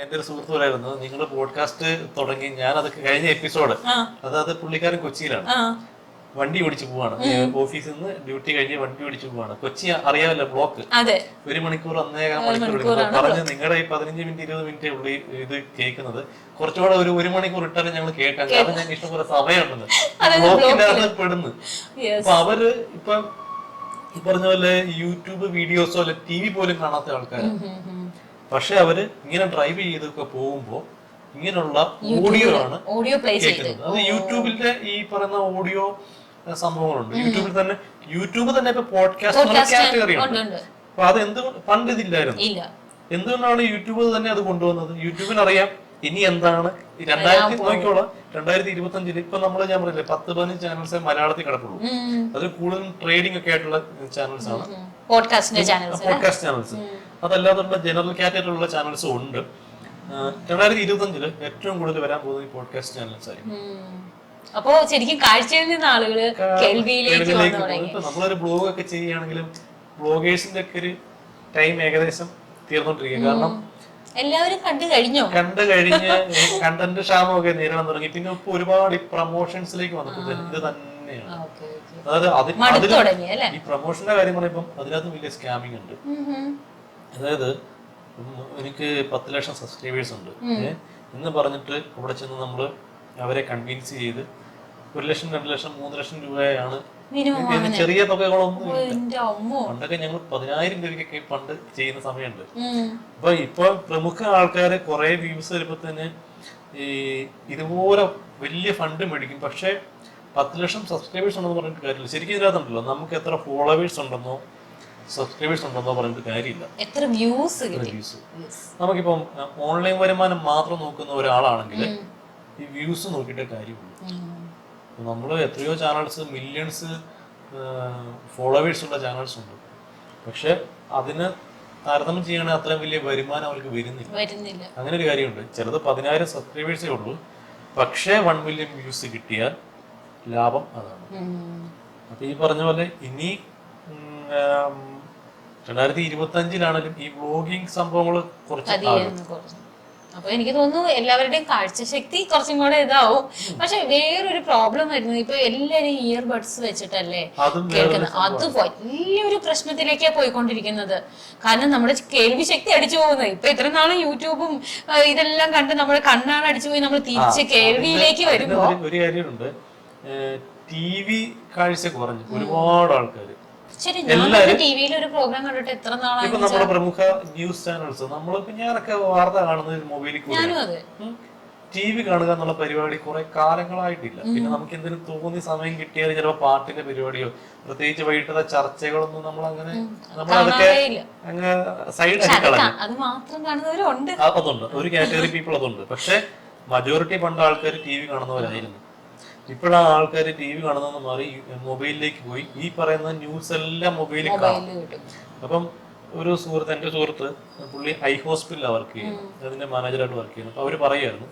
എന്റെ ഒരു സുഹൃത്ത് പറയായിരുന്നു, നിങ്ങൾ പോഡ്കാസ്റ്റ് തുടങ്ങി, ഞാൻ അതൊക്കെ കഴിഞ്ഞ എപ്പിസോഡ്, അതായത് പുള്ളിക്കാരൻ കൊച്ചിയിലാണ്, വണ്ടി ഓടിച്ചു പോവാണ്, ഓഫീസിൽ നിന്ന് ഡ്യൂട്ടി കഴിഞ്ഞ് വണ്ടി ഓടിച്ചു പോവാണ്. കൊച്ചി അറിയാമല്ലോ, ബ്ലോക്ക് 1 മണിക്കൂർ 1.5 മണിക്കൂർ പറഞ്ഞ് നിങ്ങളുടെ ഈ 15 മിനിറ്റ് 20 മിനിറ്റ് ഉള്ളി ഇത് കേൾക്കുന്നത്. കുറച്ചുകൂടെ ഒരു മണിക്കൂർ ഇട്ടാലും ഞങ്ങൾ കേൾക്കാം, കാരണം ഞങ്ങൾക്ക് ഇഷ്ടംപോലെ സമയമുണ്ടെന്ന്. ബ്ലോക്കിനകത്ത് പെടുന്നു. അപ്പൊ അവര് ഇപ്പം ഈ പറഞ്ഞ പോലെ യൂട്യൂബ് വീഡിയോസോ അല്ലെ TV പോലും കാണാത്ത ആൾക്കാരാണ്. പക്ഷെ അവര് ഇങ്ങനെ ഡ്രൈവ് ചെയ്തൊക്കെ പോകുമ്പോ ഇങ്ങനെയുള്ള ഓഡിയോ ആണ് കേൾക്കുന്നത്. അത് യൂട്യൂബിന്റെ ഈ പറയുന്ന ഓഡിയോ സംഭവങ്ങളുണ്ട്. യൂട്യൂബ് തന്നെ ഇപ്പൊ പോഡ്കാസ്റ്റ് കാറ്റഗറി ഉണ്ട്. അപ്പൊ അത് എന്തുകൊണ്ട് പണ്ട് ഇതില്ലായിരുന്നു? എന്തുകൊണ്ടാണ് യൂട്യൂബ് തന്നെ അത് കൊണ്ടുവന്നത്? യൂട്യൂബിന് അറിയാം ഇനി എന്താണ് 2025 ഇപ്പൊ ഞാൻ പറയില്ലേ 10-15 ചാനൽസ് മലയാളത്തിൽ കിടപ്പുള്ളൂ. അത് കൂടുതലും ട്രേഡിംഗ് ഒക്കെ ആയിട്ടുള്ള ചാനൽസ് ആണ്, പോഡ്കാസ്റ്റ് ചാനൽസ്. അതല്ലാതെ ജനറൽ കാറ്റഗറി ഉള്ള ചാനൽസും ഉണ്ട്. 2025 ഏറ്റവും കൂടുതൽ വരാൻ പോകുന്നത് ഈ പോഡ്കാസ്റ്റ് ചാനൽസ് ആയിരിക്കും. അപ്പോ ശരിക്കും കാഴ്ചയിൽ നിന്ന് ആളുകള് കേൾവിയിലേക്ക് നമ്മളൊരു ബ്ലോഗ് ഒക്കെ ചെയ്യുകയാണെങ്കിലും ബ്ലോഗേഴ്സിന്റെ ഒക്കെ ഒരു ടൈം ഏകദേശം തീർന്നോണ്ടിരിക്കുക. കാരണം എല്ലാവരും കണ്ടു കഴിഞ്ഞ് കണ്ടന്റ് ക്ഷാമമൊക്കെ നേരിടാൻ തുടങ്ങി. പിന്നെ ഇപ്പൊ ഒരുപാട് ഈ പ്രൊമോഷൻസിലേക്ക് വന്നപ്പോൾ ഇത് തന്നെയാണ്. അതായത് ഈ പ്രൊമോഷന്റെ കാര്യം പറയുമ്പോൾ അതിനകത്ത് വലിയ സ്കാമിങ് ഉണ്ട്. അതായത് എനിക്ക് 10 ലക്ഷം സബ്സ്ക്രൈബേഴ്സ് ഉണ്ട് എന്ന് പറഞ്ഞിട്ട് അവിടെ ചെന്ന് നമ്മള് അവരെ കൺവിൻസ് ചെയ്ത് 1 ലക്ഷം 2 ലക്ഷം 3 ലക്ഷം രൂപയാണ്. ചെറിയ തുകകളൊന്നും ഇല്ല. പണ്ടൊക്കെ ഞങ്ങൾ 10,000 രൂപയ്ക്കൊക്കെ പണ്ട് ചെയ്യുന്ന സമയമുണ്ട്. ഇപ്പൊ പ്രമുഖ ആൾക്കാര് കുറെ വ്യൂസ് വരുമ്പോ തന്നെ ഈ ഇതുപോലെ വലിയ ഫണ്ട് മേടിക്കും. പക്ഷെ 10 ലക്ഷം സബ്സ്ക്രൈബേഴ്സ് ഉണ്ടെന്ന് പറഞ്ഞിട്ട് കാര്യമില്ല. ശരിക്കും ഇതിനകത്തുണ്ടല്ലോ, നമുക്ക് എത്ര ഫോളോവേഴ്സ് ഉണ്ടെന്നോ സബ്സ്ക്രൈബേഴ്സ് ഉണ്ടെന്നോ പറഞ്ഞിട്ട് കാര്യമില്ല. നമുക്കിപ്പം ഓൺലൈൻ വരുമാനം മാത്രം നോക്കുന്ന ഒരാളാണെങ്കിൽ ഈ വ്യൂസ് നോക്കിയിട്ടേ കാര്യമുള്ളൂ. നമ്മള് എത്രയോ ചാനൽസ് മില്യൺസ് ഫോളോവേഴ്സ് ഉള്ള ചാനൽസ് ഉണ്ട്. പക്ഷെ അതിന് താരതമ്യം ചെയ്യുകയാണെങ്കിൽ അത്രയും വലിയ വരുമാനം അവർക്ക് വരുന്നില്ല. അങ്ങനെ ഒരു കാര്യമുണ്ട്. ചിലത് 10,000 സബ്സ്ക്രൈബേഴ്സേ ഉള്ളൂ, പക്ഷേ 1 മില്യൺ വ്യൂസ് കിട്ടിയാൽ ലാഭം അതാണ്. അപ്പൊ ഈ പറഞ്ഞ പോലെ ഇനി 2025 ഈ വ്ലോഗിങ് സംഭവങ്ങൾ കുറച്ച്. അപ്പൊ എനിക്ക് തോന്നുന്നു എല്ലാവരുടെയും കാഴ്ചശക്തി കുറച്ചും കൂടെ ഇതാവും. പക്ഷെ വേറൊരു പ്രോബ്ലം വരുന്നത്, ഇപ്പൊ എല്ലാരും ഇയർബഡ്സ് വെച്ചിട്ടല്ലേ കേൾക്കുന്നത്. അത് വലിയൊരു പ്രശ്നത്തിലേക്കാ പോയിക്കൊണ്ടിരിക്കുന്നത്. കാരണം നമ്മുടെ കേൾവി ശക്തി അടിച്ചു പോകുന്നത്. ഇപ്പൊ ഇത്ര നാളും യൂട്യൂബും ഇതെല്ലാം കണ്ട് നമ്മുടെ കണ്ണാണ് അടിച്ചു പോയി നമ്മൾ തിരിച്ച് കേൾവിയിലേക്ക് വരുമ്പോ ഒരു കാര്യമുണ്ട്. TV കാഴ്ച കുറഞ്ഞു ഒരുപാട് ആൾക്കാര്. ഇപ്പൊ നമ്മുടെ പ്രമുഖ ന്യൂസ് ചാനൽസ്, നമ്മളിപ്പോ ഞാനൊക്കെ വാർത്ത കാണുന്നത് മൊബൈലിൽ കൂടെ. TV കാണുക എന്നുള്ള പരിപാടി കുറെ കാലങ്ങളായിട്ടില്ല. പിന്നെ നമുക്ക് എന്തെങ്കിലും തോന്നിയ സമയം കിട്ടിയാൽ ചിലപ്പോ പാട്ടിന്റെ പരിപാടിയോ പ്രത്യേകിച്ച് വൈകിട്ടത്തെ ചർച്ചകളൊന്നും നമ്മളതൊക്കെ അങ്ങ് സൈഡാക്കി കളഞ്ഞു. അതുണ്ട്, ഒരു കാറ്റഗറി പീപ്പിൾ അതുണ്ട്. പക്ഷെ മജോറിറ്റി പണ്ട് ആൾക്കാർ TV കാണുന്നവരായിരുന്നു. ഇപ്പോഴാണ് ആൾക്കാർ TV കാണുന്നതെന്ന് മാറി മൊബൈലിലേക്ക് പോയി. ഈ പറയുന്ന ന്യൂസ് എല്ലാം മൊബൈലിൽ കാണും. അപ്പം എന്റെ സുഹൃത്ത് പുള്ളി ഹൈ ഹോസ്പിറ്റലിലാണ് വർക്ക് ചെയ്യുന്നത്, അതിന്റെ മാനേജറായിട്ട് വർക്ക് ചെയ്യുന്നത്. അപ്പൊ അവര് പറയായിരുന്നു,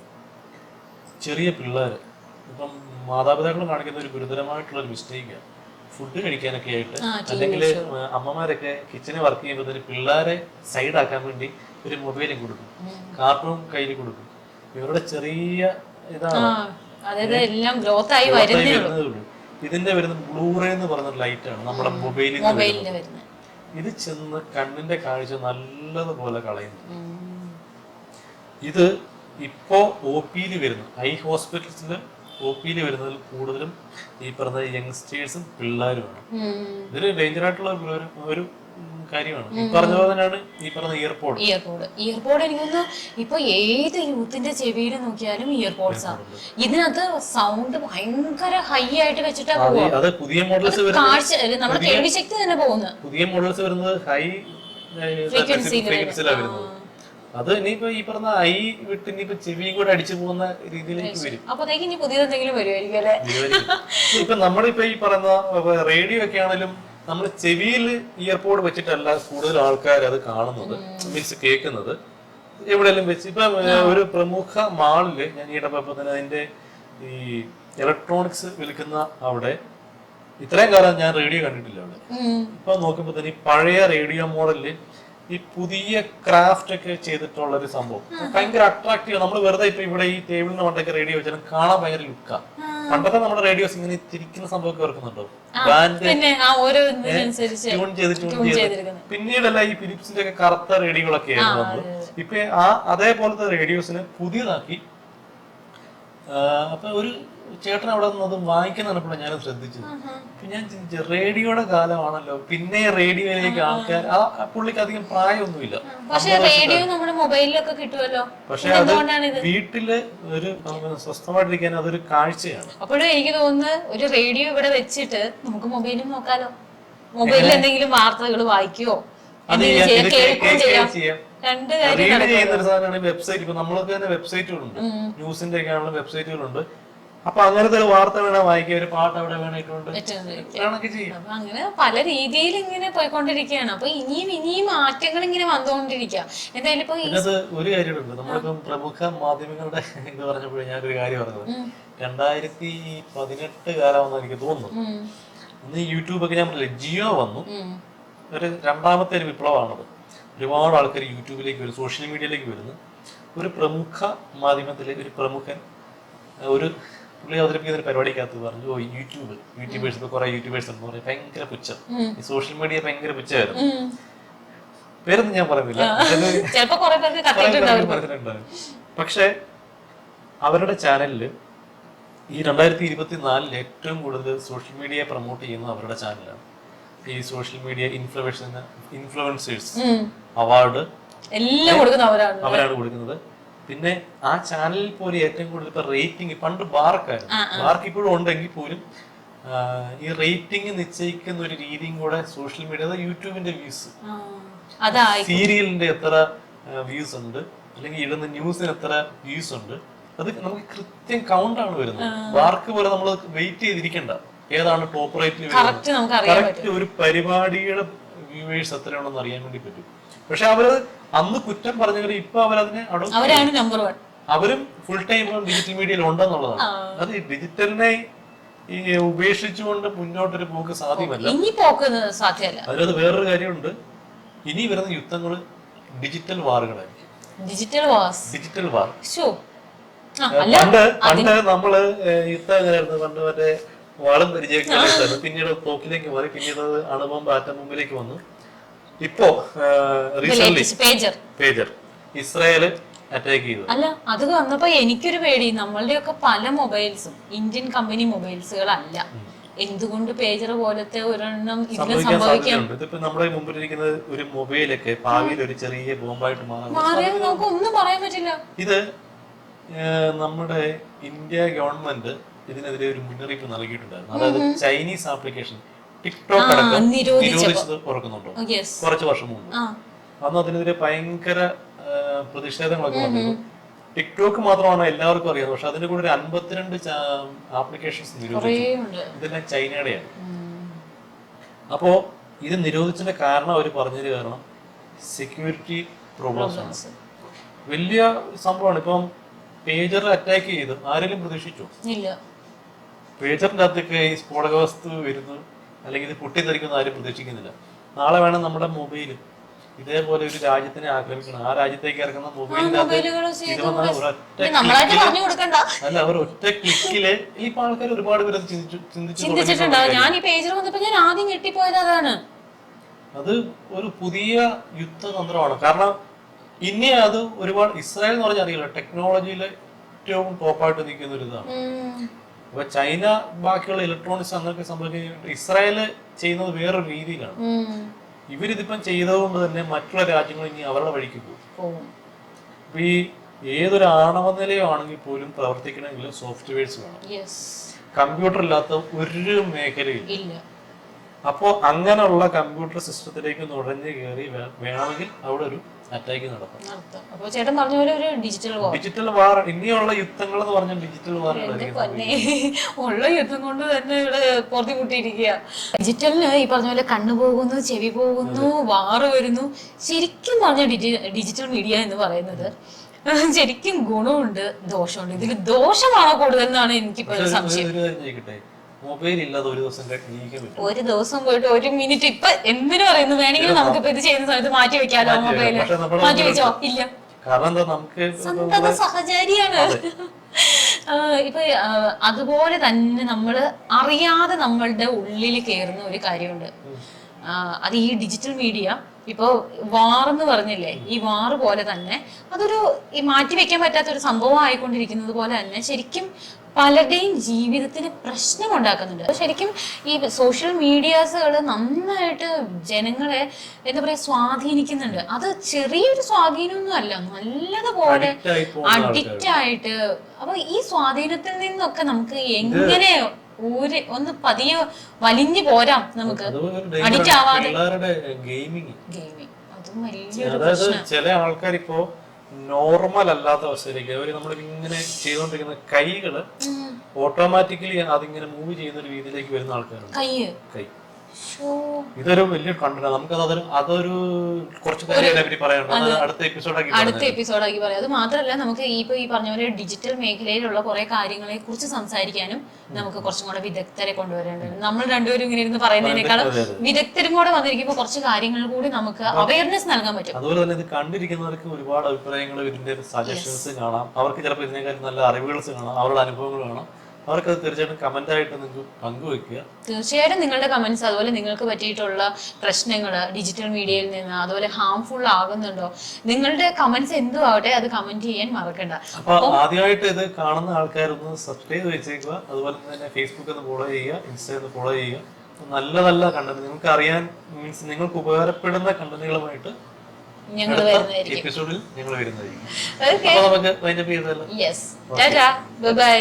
ചെറിയ പിള്ളേര് ഇപ്പം മാതാപിതാക്കൾ കാണിക്കുന്ന ഒരു ഗുരുതരമായിട്ടുള്ള ഒരു മിസ്റ്റേക്കാണ്. ഫുഡ് കഴിക്കാനൊക്കെ ആയിട്ട് അല്ലെങ്കിൽ അമ്മമാരൊക്കെ കിച്ചണിൽ വർക്ക് ചെയ്യുമ്പോൾ പിള്ളേരെ സൈഡാക്കാൻ വേണ്ടി ഒരു മൊബൈലും കൊടുക്കും, കാർട്ടൂൺ കയ്യിൽ കൊടുക്കും. ഇവരുടെ ചെറിയ ഇതാണ് ഇതിന്റെ വരുന്ന ബ്ലൂറേ എന്ന് പറഞ്ഞ ലൈറ്റ് ആണ് നമ്മുടെ മൊബൈലിൽ വരുന്നത്. ഇത് ചെന്ന് കണ്ണിന്റെ കാഴ്ച നല്ലതുപോലെ കളയുന്നു. ഇത് ഇപ്പോ OP-യിൽ വരുന്നു, ഐ ഹോസ്പിറ്റൽസില് OP-യിൽ വരുന്നതിൽ കൂടുതലും ഈ പറഞ്ഞ യങ്സ്റ്റേഴ്സും പിള്ളേരുമാണ്. ഇതൊരു ഡേഞ്ചർ ആയിട്ടുള്ള ഒരു കാര്യമാണ്. ഈ പറഞ്ഞ പോലെ തന്നെയാണ് ഈ പറഞ്ഞ ഇയർപോഡ് എനിക്കൊന്ന് ഇപ്പൊ ഏത് യൂത്തിന്റെ ചെവിയിൽ നോക്കിയാലും ഇയർപോഡ്സ് ആണ്. ഇതിനകത്ത് സൗണ്ട് ഭയങ്കര ഹൈ ആയിട്ട് വെച്ചിട്ടാ അത് പുതിയ മോഡൽസ് നമ്മുടെ കേൾവി ശക്തി തന്നെ പോകുന്നത്. പുതിയ മോഡൽസ് വരുന്നത് ഹൈ ഫ്രീക്വൻസിയിലാണ് വരുന്നത്. അത് ഇനിയിപ്പോ ഈ പറഞ്ഞ ഐ വിട്ട് ഇനിയിപ്പോ ചെവിയും കൂടെ അടിച്ചു പോകുന്ന രീതിയിലേക്ക് വരും. അപ്പോഴത്തേക്ക് ഇനി പുതിയതെന്തെങ്കിലും വരുമായിരിക്കും അല്ലെ? ഇപ്പൊ നമ്മളിപ്പോ ഈ പറയുന്ന റേഡിയോ ഒക്കെ ആണെങ്കിലും നമ്മൾ ചെവിയിൽ ഇയർപോഡ് വെച്ചിട്ടല്ല കൂടുതൽ ആൾക്കാർ അത് കാണുന്നത്, മീൻസ് കേൾക്കുന്നത്. എവിടെയെങ്കിലും വെച്ച് ഇപ്പൊ ഒരു പ്രമുഖ മാളില് ഞാൻ ഈടപ്പോ തന്നെ അതിന്റെ ഈ ഇലക്ട്രോണിക്സ് വിൽക്കുന്ന അവിടെ ഇത്രയും കാലം ഞാൻ റേഡിയോ കണ്ടിട്ടില്ല അവിടെ. ഇപ്പൊ നോക്കുമ്പോ തന്നെ പഴയ റേഡിയോ മോഡലില് ഈ പുതിയ ക്രാഫ്റ്റ് ഒക്കെ ചെയ്തിട്ടുള്ള ഒരു സംഭവം ഭയങ്കര അട്രാക്റ്റീവ്. നമ്മൾ വെറുതെ ഇപ്പൊ ഇവിടെ ഈ ടേബിളിന് മണ്ടൊക്കെ റേഡിയോ വെച്ചാൽ കാണാൻ ഭയങ്കര ലുക്കാ. പണ്ടത്തെ നമ്മുടെ റേഡിയോസ് ഇങ്ങനെ തിരിക്കുന്ന സംഭവമൊക്കെ ഓർക്കുന്നുണ്ടോ? ട്യൂൺ ചെയ്ത് പിന്നീടല്ല ഈ ഫിലിപ്സിന്റെ ഒക്കെ കറുത്ത റേഡിയോകളൊക്കെ ആയിരുന്നു വന്നത്. ഇപ്പൊ അതേപോലത്തെ റേഡിയോസിനെ പുതിയതാക്കി. അപ്പൊ ഒരു ചേട്ടൻ അവിടെ നിന്ന് അത് വാങ്ങിക്കുന്നപ്പോൾ ഞാൻ ശ്രദ്ധിച്ചത്. അപ്പൊ ഞാൻ ചിന്തിച്ചു, റേഡിയോയുടെ കാലമാണല്ലോ, പിന്നെ റേഡിയോയിലേക്ക് ആൾക്കാർ, പുള്ളിക്ക് അധികം പ്രായമൊന്നുമില്ല, പക്ഷെ റേഡിയോ നമ്മുടെ മൊബൈലിലൊക്കെ കിട്ടുമല്ലോ. പക്ഷെ അത് വീട്ടില് ഒരു സ്വസ്ഥമായിട്ടിരിക്കാൻ അതൊരു കാഴ്ചയാണ്. അപ്പോഴും എനിക്ക് തോന്നുന്നു ഒരു റേഡിയോ ഇവിടെ വെച്ചിട്ട് നമുക്ക് മൊബൈലും നോക്കാലോ, മൊബൈലിൽ എന്തെങ്കിലും വാർത്തകൾ വായിക്കുവോ കേൾക്കുകയും ചെയ്യാം. വെബ്സൈറ്റ്, ഇപ്പൊ നമ്മൾക്ക് തന്നെ വെബ്സൈറ്റുകളുണ്ട്, ന്യൂസിന്റെ ഒക്കെ ആണെങ്കിലും വെബ്സൈറ്റുകളുണ്ട്. അപ്പൊ അങ്ങനത്തെ ഒരു വാർത്ത വേണേ വായിക്കുക, ഒരു പാട്ട് അവിടെ വേണിട്ടുണ്ട്, അങ്ങനെ പല രീതിയിൽ ഇങ്ങനെ പോയിക്കൊണ്ടിരിക്കുകയാണ്. അപ്പൊ ഇനിയും മാറ്റങ്ങൾ ഇങ്ങനെ വന്നുകൊണ്ടിരിക്കുക. എന്തായാലും ഇപ്പൊ ഒരു കാര്യമുണ്ട്, നമ്മളിപ്പം പ്രമുഖ മാധ്യമങ്ങളുടെ ഇത് പറഞ്ഞപ്പോഴേ ഞാനൊരു കാര്യം പറഞ്ഞത്, 2018 കാലമാണെന്ന് എനിക്ക് തോന്നുന്നു. ഇന്ന് യൂട്യൂബൊക്കെ ഞാൻ പറഞ്ഞില്ലേ, ജിയോ വന്നു, ഒരു രണ്ടാമത്തെ ഒരു വിപ്ലവമാണത്. ഒരുപാട് ആൾക്കാർ യൂട്യൂബിലേക്ക് വരും, സോഷ്യൽ മീഡിയയിലേക്ക് വരുന്നു. ഒരു പ്രമുഖ മാധ്യമത്തിലെ ഒരു പ്രമുഖൻ ഒരു പുള്ളി അവതരിപ്പിക്കുന്ന ഒരു പരിപാടിക്കകത്ത് പറഞ്ഞു, ഓ യൂട്യൂബേഴ്സ് ഇപ്പൊ കുറെ യൂട്യൂബേഴ്സ് എന്ന് പറയും, ഭയങ്കര പുച്ഛം, ഈ സോഷ്യൽ മീഡിയ ഭയങ്കര പുച്ഛമായിരുന്നു. പേരൊന്നും ഞാൻ പറയുന്നില്ല, പക്ഷെ അവരുടെ ചാനലില് ഈ 2024 ഏറ്റവും കൂടുതൽ സോഷ്യൽ മീഡിയയെ പ്രൊമോട്ട് ചെയ്യുന്നത് അവരുടെ ചാനലാണ്. ഈ സോഷ്യൽ മീഡിയ ഇൻഫ്ലുവൻസേഴ്സ് അവാർഡ് എല്ലാം അവരാണ് കൊടുക്കുന്നത്. പിന്നെ ആ ചാനലിൽ പോലും ഏറ്റവും കൂടുതൽ ഇപ്പൊ റേറ്റിംഗ്, പണ്ട് ബാർക്കായിരുന്നു, ബാർക്ക് ഇപ്പോഴും ഉണ്ടെങ്കിൽ പോലും ഈ റേറ്റിംഗ് നിശ്ചയിക്കുന്ന ഒരു രീതിയും കൂടെ സോഷ്യൽ മീഡിയ, യൂട്യൂബിന്റെ വ്യൂസ്, സീരിയലിന്റെ എത്ര വ്യൂസ് ഉണ്ട്, അല്ലെങ്കിൽ ഇടുന്ന ന്യൂസിന് എത്ര വ്യൂസ് ഉണ്ട്, അത് നമുക്ക് കൃത്യം കൗണ്ട് ആണ് വരുന്നത്. ബാർക്ക് പോലെ നമ്മൾ വെയിറ്റ് ചെയ്തിരിക്കണ്ട, ഏതാണ് ടോപ്പ് റേറ്റിൽ കറക്റ്റ് ഒരു പരിപാടിയുടെ വ്യൂവേഴ്സ് എത്രയാണെന്ന് അറിയാൻ വേണ്ടി പറ്റും. പക്ഷെ അവര് അന്ന് കുറ്റം പറഞ്ഞവര് ഇപ്പൊ അവരതിനെ അവരും ഫുൾ ടൈം ഡിജിറ്റൽ മീഡിയയിൽ ഉണ്ടെന്നുള്ളതാണ്. അത് ഡിജിറ്റലിനെ ഈ ഉപേക്ഷിച്ചുകൊണ്ട് മുന്നോട്ടൊരു പോക്ക് സാധ്യമല്ല. അതിനകത്ത് വേറൊരു കാര്യമുണ്ട്, ഇനി വരുന്ന യുദ്ധങ്ങള് ഡിജിറ്റൽ വാറുകളായിരിക്കും. ഡിജിറ്റൽ വാർ. പണ്ട് നമ്മള് യുദ്ധം എങ്ങനെയായിരുന്നു, പണ്ട് മറ്റേ വാളും പരിചയമൊക്കെ, പിന്നീട് തോക്കിലേക്ക് മാറി, പിന്നീട് അണുബോംബ് ആറ്റം ബോംബിലേക്ക് വന്നു. ഇപ്പോ പേജർ ഇസ്രായേല് അറ്റാക്ക് ചെയ്തു. അല്ല, അത് വന്നപ്പോ എനിക്കൊരു പേടി, നമ്മളുടെയൊക്കെ പല മൊബൈൽസും ഇന്ത്യൻ കമ്പനി മൊബൈൽസുകളല്ല, എന്തുകൊണ്ട് പേജർ പോലത്തെ ഒരെണ്ണം ഇതിന് സംഭവിക്കാം. ഇതിപ്പോ നമ്മുടെ മുമ്പിലിരിക്കുന്ന ഒരു മൊബൈലൊക്കെ ഭാവിയിൽ ഒരു ചെറിയ ബോംബായിട്ട് മാറിയത് നമുക്ക് ഒന്നും പറയാൻ പറ്റില്ല. ഇത് നമ്മുടെ ഇന്ത്യ ഗവൺമെന്റ് ഇതിനെതിരെ ഒരു മുന്നറിയിപ്പ് നൽകിയിട്ടുണ്ടായിരുന്നു. അതായത് ചൈനീസ് ആപ്ലിക്കേഷൻ ടിക്ടോക്ക് അടക്കം നിരോധിച്ചത് ഓർക്കുന്നുണ്ടോ? കുറച്ച് വർഷം മുമ്പ് അന്ന് അതിനെതിരെ ഭയങ്കര പ്രതിഷേധങ്ങളൊക്കെ വന്നിരുന്നു. ടിക്ടോക്ക് മാത്രമാണ് എല്ലാവർക്കും അറിയാം, പക്ഷെ അതിന്റെ കൂടെ ഒരു 52 ആപ്ലിക്കേഷൻസ് നിരോധിച്ചു. ഇതെല്ലാം ചൈനയുടെയാണ്. അപ്പോ ഇത് നിരോധിച്ചതിന്റെ കാരണം അവർ പറഞ്ഞത് കാരണം സെക്യൂരിറ്റി പ്രോബ്ലംസ് ആണ്. വലിയ സംഭവമാണ്. ഇപ്പം പേജർ അറ്റാക്ക് ചെയ്ത് ആരെങ്കിലും പ്രതീക്ഷിച്ചോ? പേജറിന്റെ അകത്തൊക്കെ ഈ സ്ഫോടക വസ്തു വരുന്നു, അല്ലെങ്കിൽ ഇത് പൊട്ടിത്തെറിക്കുന്ന ആരും പ്രതീക്ഷിക്കുന്നില്ല. നാളെ വേണം നമ്മുടെ മൊബൈല് ഇതേപോലെ ഒരു രാജ്യത്തിനെ ആക്രമിക്കണം, ആ രാജ്യത്തേക്ക് ഇറങ്ങുന്ന മൊബൈലിന്റെ അല്ല, അവർ ഒറ്റ ക്ലിക്കില് ഇപ്പൊ ആൾക്കാർ ഒരുപാട് പേര് ചിന്തിച്ചിട്ടുണ്ട്. അത് ഒരു പുതിയ യുദ്ധതന്ത്രമാണ്. കാരണം ഇനി അത് ഒരുപാട് ഇസ്രായേൽ എന്ന് പറഞ്ഞാൽ അറിയില്ല, ടെക്നോളജിയില് ഏറ്റവും ടോപ്പായിട്ട് നിൽക്കുന്ന ഒരു ഇതാണ്. അപ്പൊ ചൈന ബാക്കിയുള്ള ഇലക്ട്രോണിക്സ് അങ്ങനെയൊക്കെ സംഭവിക്കുന്നത്, ഇസ്രായേല് ചെയ്യുന്നത് വേറൊരു രീതിയിലാണ്. ഇവരിതിപ്പം ചെയ്തതുകൊണ്ട് തന്നെ മറ്റുള്ള രാജ്യങ്ങൾ ഇനി അവരുടെ വഴിക്ക് പോകും. അപ്പൊ ഈ ഏതൊരു ആണവ നിലയോ ആണെങ്കിൽ പോലും പ്രവർത്തിക്കണമെങ്കിൽ സോഫ്റ്റ്വെയർസ് വേണം. കമ്പ്യൂട്ടർ ഇല്ലാത്ത ഒരു മേഖലയില്ല. അപ്പോ അങ്ങനെയുള്ള കമ്പ്യൂട്ടർ സിസ്റ്റത്തിലേക്ക് നുഴഞ്ഞു കയറി വേണമെങ്കിൽ അവിടെ ഒരു അറ്റാക്ക് നടത്തും. അപ്പോൾ ചേട്ടൻ പറഞ്ഞ പോലെ ഒരു ഡിജിറ്റൽ വാർ, ഇനിയുള്ള യുദ്ധങ്ങൾ എന്ന് പറഞ്ഞാൽ ഡിജിറ്റൽ വാർ ഉള്ള യുദ്ധം കൊണ്ട് തന്നെ ഇവിടെ പൊറുതിമുട്ടിയിരിക്കുക. ഡിജിറ്റലിന് ഈ പറഞ്ഞ പോലെ കണ്ണു പോകുന്നു, ചെവി പോകുന്നു, വാറ് വരുന്നു. ശരിക്കും പറഞ്ഞ ഡിജിറ്റൽ മീഡിയ എന്ന് പറയുന്നത് ശരിക്കും ഗുണമുണ്ട് ദോഷമുണ്ട്. ഇതിൽ ദോഷമാണോ കൂടുതൽ എന്നാണ് എനിക്കിപ്പോ സംശയം. മൊബൈൽ ഇല്ലാതെ ഒരു ദിവസം ജീവിക്കാൻ പറ്റും. ഒരു ദിവസം പോയിട്ട് ഒരു മിനിറ്റ് ഇപ്പൊ എന്തിനു പറയുന്നു, വേണമെങ്കിൽ നമുക്കിപ്പോ ഇത് ചെയ്യുന്ന സമയത്ത് മാറ്റി വെക്കാലോ മൊബൈല്. മാറ്റി വെച്ചോ? ഇല്ല. കാരണം എന്താ, നമുക്ക് സന്തത സഹചാരിയാണ്. ഇപ്പൊ അതുപോലെ തന്നെ നമ്മള് അറിയാതെ നമ്മളുടെ ഉള്ളിൽ കയറുന്ന ഒരു കാര്യമുണ്ട്. അത് ഈ ഡിജിറ്റൽ മീഡിയ ഇപ്പൊ വാറെന്ന് പറഞ്ഞില്ലേ, ഈ വാറ് പോലെ തന്നെ അതൊരു ഈ മാറ്റി വെക്കാൻ പറ്റാത്ത ഒരു സംഭവം ആയിക്കൊണ്ടിരിക്കുന്നത് പോലെ തന്നെ ശരിക്കും പലരുടെയും ജീവിതത്തിന് പ്രശ്നം ഉണ്ടാക്കുന്നുണ്ട്. ശരിക്കും ഈ സോഷ്യൽ മീഡിയാസുകൾ നന്നായിട്ട് ജനങ്ങളെ എന്താ പറയാ സ്വാധീനിക്കുന്നുണ്ട്. അത് ചെറിയൊരു സ്വാധീനമൊന്നും അല്ല, നല്ലതുപോലെ അഡിക്റ്റ് ആയിട്ട്. അപ്പൊ ഈ സ്വാധീനത്തിൽ നിന്നൊക്കെ നമുക്ക് എങ്ങനെ ഒന്ന് പതിയെ വലിഞ്ഞു പോരാം, നമുക്ക് അഡിക്റ്റ് ആവാതെ. ഗെയിമിങ് അതും വലിയ, അതായത് ചില ആൾക്കാർ ഇപ്പോ നോർമൽ അല്ലാത്ത അവസ്ഥയിലേക്ക് അവർ നമ്മളിങ്ങനെ ചെയ്തുകൊണ്ടിരിക്കുന്ന കൈകള് ഓട്ടോമാറ്റിക്കലി അതിങ്ങനെ മൂവ് ചെയ്യുന്ന ഒരു രീതിയിലേക്ക് വരുന്ന ആൾക്കാരുണ്ട്. കൈ ഇതൊരു വലിയ കണ്ടന്റ്. നമുക്ക് അതൊരു കുറച്ച് കാര്യം പറയാനുണ്ട്, അടുത്ത എപ്പിസോഡാക്കി പറയാം. അത് മാത്രമല്ല, നമുക്ക് ഇപ്പൊ ഈ പറഞ്ഞ പോലെ ഡിജിറ്റൽ മേഖലയിലുള്ള കുറെ കാര്യങ്ങളെ കുറിച്ച് സംസാരിക്കാനും നമുക്ക് കുറച്ചും കൂടെ വിദഗ്ധരെ കൊണ്ടുവരേണ്ടത്. നമ്മൾ രണ്ടുപേരും ഇങ്ങനെ ഇരുന്ന് പറയുന്നതിനേക്കാളും വിദഗ്ധരും കൂടെ വന്നിരിക്കുമ്പോൾ കുറച്ച് കാര്യങ്ങൾ കൂടി നമുക്ക് അവയർനെസ് നൽകാൻ പറ്റും. അതുപോലെ തന്നെ ഇത് കണ്ടിരിക്കുന്നവർക്ക് ഒരുപാട് അഭിപ്രായങ്ങൾ, ഇതിന്റെ സജഷൻസ് കാണാം. അവർക്ക് ചിലപ്പോൾ ഇതിനേക്കാളും നല്ല അറിവുകൾസ് കാണാം, അവരുടെ അനുഭവങ്ങൾ കാണാം. അവർക്ക് തീർച്ചയായിട്ടും കമന്റ് ആയിട്ട് നിങ്ങൾക്ക് പങ്കുവെക്കുക. തീർച്ചയായിട്ടും നിങ്ങളുടെ കമന്റ്സ്, അതുപോലെ നിങ്ങൾക്ക് പറ്റിയിട്ടുള്ള പ്രശ്നങ്ങൾ ഡിജിറ്റൽ മീഡിയയിൽ നിന്ന് അതുപോലെ ഹാംഫുൾ ആകുന്നുണ്ടോ, നിങ്ങളുടെ കമന്റ്സ് എന്തും ആവട്ടെ അത് കമന്റ് ചെയ്യാൻ മറക്കണ്ട. അപ്പൊ ആദ്യമായിട്ട് ഇത് കാണുന്ന ആൾക്കാരൊന്ന് സബ്സ്ക്രൈബ് വെച്ചേക്കുക. അതുപോലെ തന്നെ ഫേസ്ബുക്ക് ഒന്ന് ഫോളോ ചെയ്യുക, ഇൻസ്റ്റ ഒന്ന് ഫോളോ ചെയ്യുക. നല്ല നല്ല കണ്ടന്റ് നിങ്ങൾക്ക് അറിയാൻ മീൻസ് നിങ്ങൾക്ക് ഉപകാരപ്പെടുന്ന കണ്ടന്റുകളുമായിട്ട് എപ്പിസോഡിൽ ഞങ്ങൾ വരുന്നതായിരിക്കും. നമുക്ക് വൈൻഡപ്പ് ചെയ്തല്ലോ. Yes, Tata, bye bye.